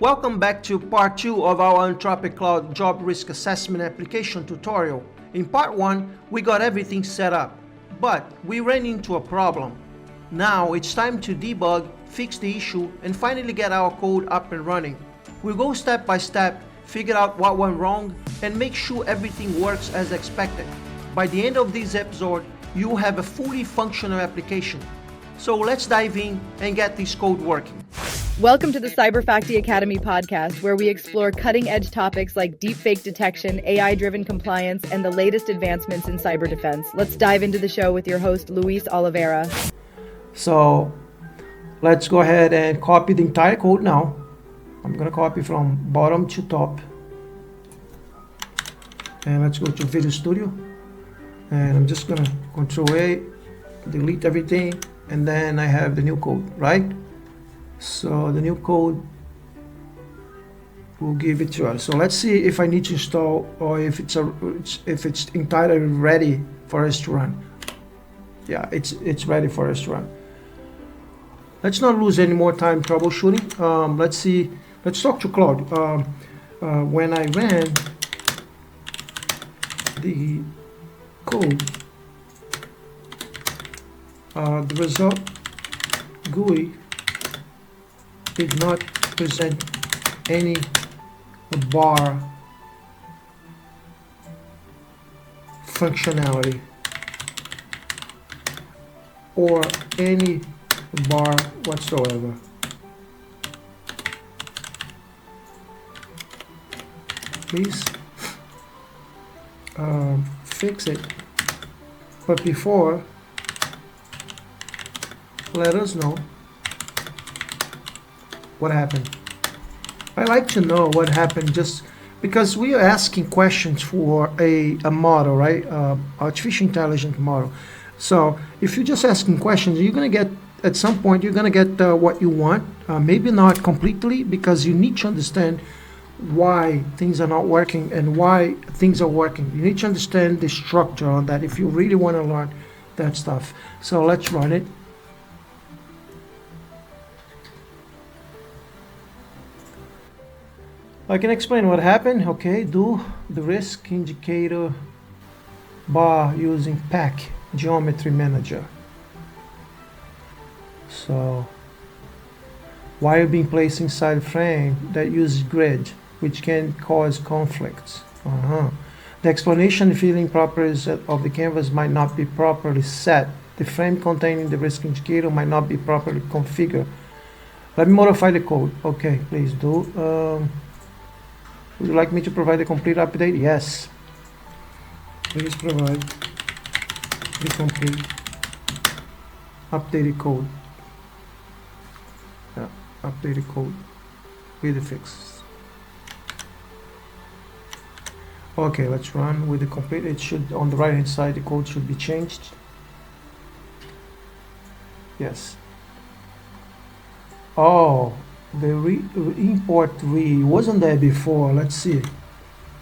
Welcome back to part 2 of our Anthropic Cloud Job Risk Assessment application tutorial. In part 1, we got everything set up, but we ran into a problem. Now it's time to debug, fix the issue, and finally get our code up and running. We'll go step by step, figure out what went wrong, and make sure everything works as expected. By the end of this episode, you will have a fully functional application. So let's dive in and get this code working. Welcome to the Cyberfacti Academy podcast, where we explore cutting-edge topics like deepfake detection, AI-driven compliance, and the latest advancements in cyber defense. Let's dive into the show with your host, Luis Oliveira. So let's go ahead and copy the entire code now. I'm going to copy from bottom to top. And let's go to Video Studio. And I'm just going to Control A, delete everything, and then I have the new code, right? So the new code will give it to us. So let's see if I need to install or if it's entirely ready for us to run. Yeah, it's ready for us to run. Let's not lose any more time troubleshooting. Let's talk to Claude. When I ran the code, the result GUI did not present any bar functionality or any bar whatsoever. Please fix it, but before, let us know what happened. I like to know what happened, just because we are asking questions for a model, right? Artificial intelligence model. So if you're just asking questions, you're going to get, at some point, you're going to get what you want. Maybe not completely, because you need to understand why things are not working and why things are working. You need to understand the structure on that if you really want to learn that stuff. So let's run it. I can explain what happened. Okay, do the risk indicator bar using pack geometry manager. So while being placed inside a frame that uses grid, which can cause conflicts. The explanation filling properties of the canvas might not be properly set. The frame containing the risk indicator might not be properly configured. Let me modify the code. Okay, please do. Would you like me to provide a complete update? Yes. Please provide the complete updated code. Yeah, updated code with the fix. Okay, let's run with the complete. It should, on the right hand side, the code should be changed. Yes. Oh, the import wasn't there before. Let's see.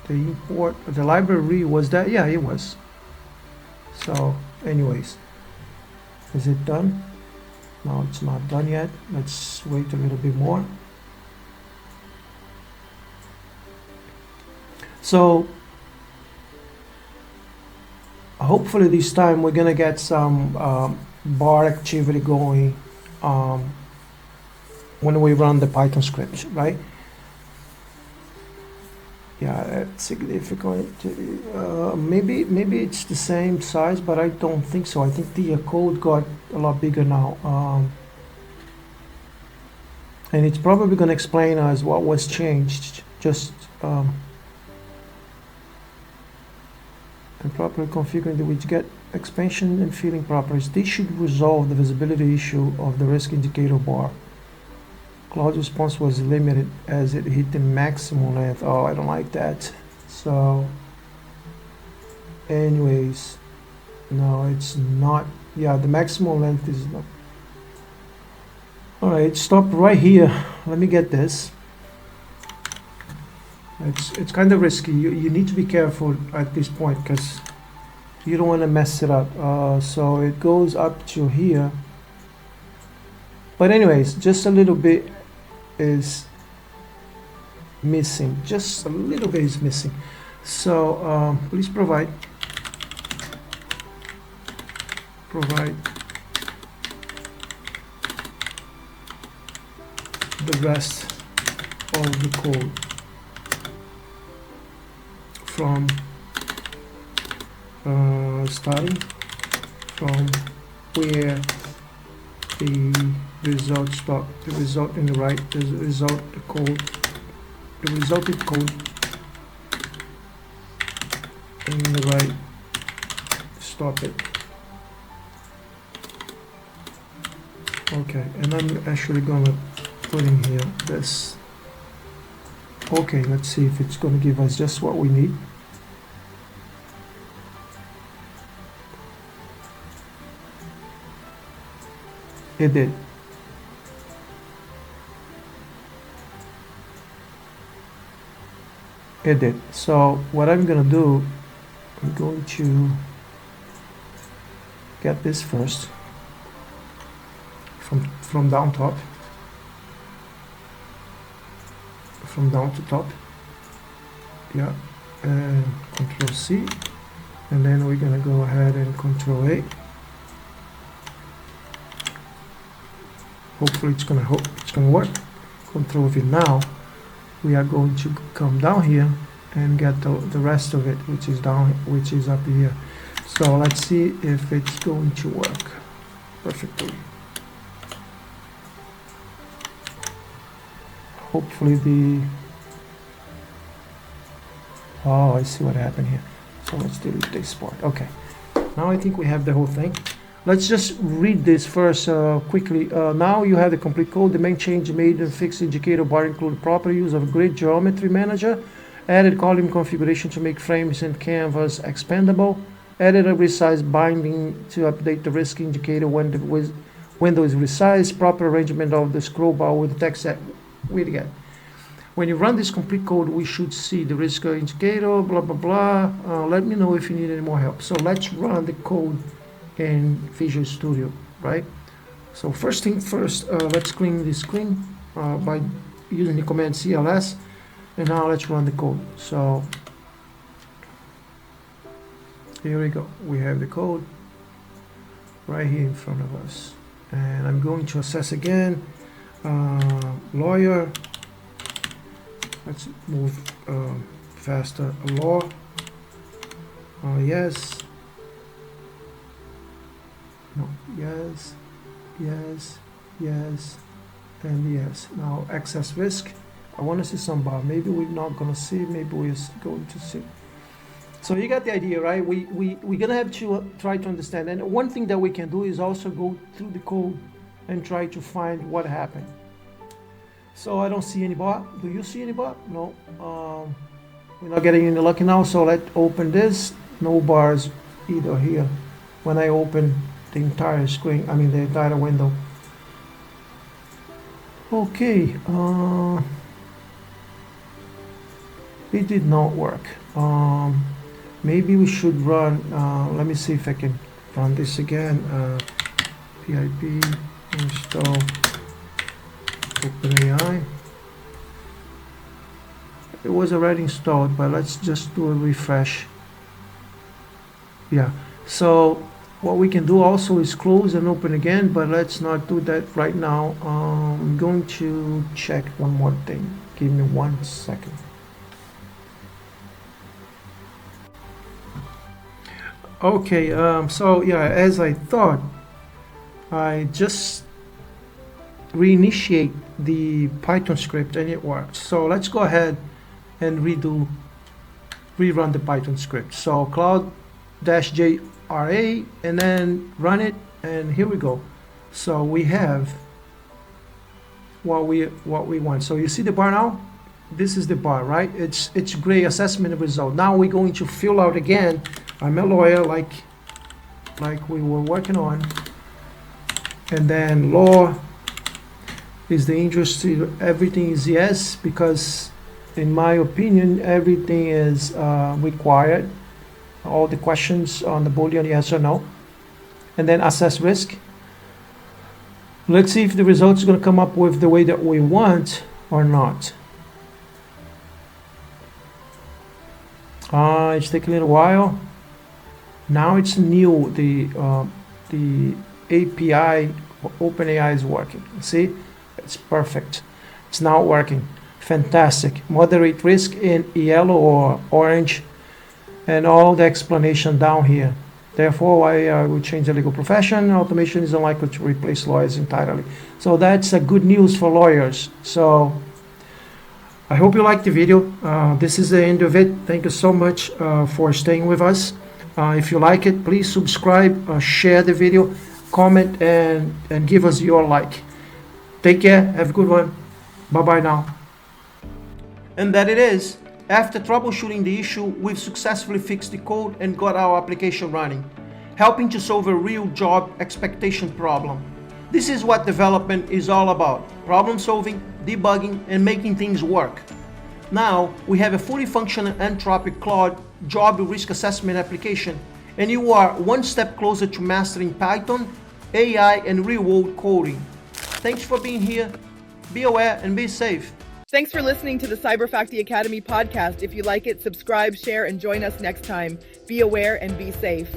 The library was there. Yeah, it was. So anyways, is it done? No, it's not done yet. Let's wait a little bit more. So hopefully this time we're gonna get some bar activity going when we run the Python script, right? Yeah, that's significant. Maybe it's the same size, but I don't think so. I think the code got a lot bigger now, and it's probably going to explain us what was changed. Just and properly configuring the widget expansion and filling properties. This should resolve the visibility issue of the risk indicator bar. Claude's response was limited as it hit the maximum length. Oh, I don't like that. So anyways, no, it's not. Yeah, the maximum length is not. All right, stop right here. Let me get this. It's kind of risky. You need to be careful at this point because you don't want to mess it up. So it goes up to here. But anyways, just a little bit is missing, just a little bit is missing. So please provide the rest of the code from starting from where the result stop, the result in the right, the result, the code, the resulted code in the right, stop it. Okay, and I'm actually gonna put in here this. Okay, let's see if it's gonna give us just what we need. It did. It did. So what I'm gonna do, I'm going to get this first from down top, from down to top. Yeah, and Control C, and then we're gonna go ahead and Control A. Hopefully it's gonna work. Control V. Now we are going to come down here and get the rest of it, which is up here. So let's see if it's going to work perfectly. Hopefully oh, I see what happened here. So let's delete this part. Okay, now I think we have the whole thing. Let's just read this first quickly. Now you have the complete code. The main change made in fixed indicator bar include proper use of grid geometry manager, added column configuration to make frames and canvas expandable, added a resize binding to update the risk indicator when the window is resized, proper arrangement of the scroll bar with text set. Wait again. When you run this complete code, we should see the risk indicator, blah, blah, blah. Let me know if you need any more help. So let's run the code in Visual Studio, right? So first thing first, let's clean this screen by using the command CLS, and now let's run the code. So here we go. We have the code right here in front of us, and I'm going to assess again. Lawyer. Let's move faster. Law. Yes. No. Yes. Yes. Yes. And yes. Now access risk. I want to see some bar. Maybe we're not gonna see. Maybe we're going to see. So you got the idea, right? We're gonna have to try to understand. And one thing that we can do is also go through the code and try to find what happened. So I don't see any bar. Do you see any bar? No. We're not getting any lucky now. So let's open this. No bars either here. When I open the entire screen, I mean the entire window. Okay. It did not work. Maybe we should run. Let me see if I can run this again. PIP install OpenAI. It was already installed, but let's just do a refresh. Yeah, so what we can do also is close and open again, but let's not do that right now. I'm going to check one more thing. Give me 1 second. Okay, so yeah, as I thought, I just reinitiate the Python script and it worked. So let's go ahead and rerun the Python script. So Claude-JRA and then run it, and here we go. So we have what we want. So you see the bar now? This is the bar, right? It's gray assessment result. Now we're going to fill out again. I'm a lawyer, like we were working on, and then law is the industry. Everything is yes, because in my opinion everything is required. All the questions on the Boolean yes or no, and then assess risk. Let's see if the result is going to come up with the way that we want or not. It's taking a little while. Now it's new. The API, OpenAI is working. See, it's perfect. It's now working. Fantastic. Moderate risk in yellow or orange, and all the explanation down here. Therefore, why I would change the legal profession. Automation is unlikely to replace lawyers entirely. So that's a good news for lawyers. So I hope you liked the video. This is the end of it. Thank you so much for staying with us. If you like it, please subscribe, share the video, comment, and give us your like. Take care. Have a good one. Bye-bye now. And that it is. After troubleshooting the issue, we've successfully fixed the code and got our application running, helping to solve a real job expectation problem. This is what development is all about: problem solving, debugging, and making things work. Now, we have a fully functional Anthropic Claude job risk assessment application, and you are one step closer to mastering Python, AI, and real-world coding. Thanks for being here. Be aware and be safe. Thanks for listening to the Cyberfacti Academy podcast. If you like it, subscribe, share, and join us next time. Be aware and be safe.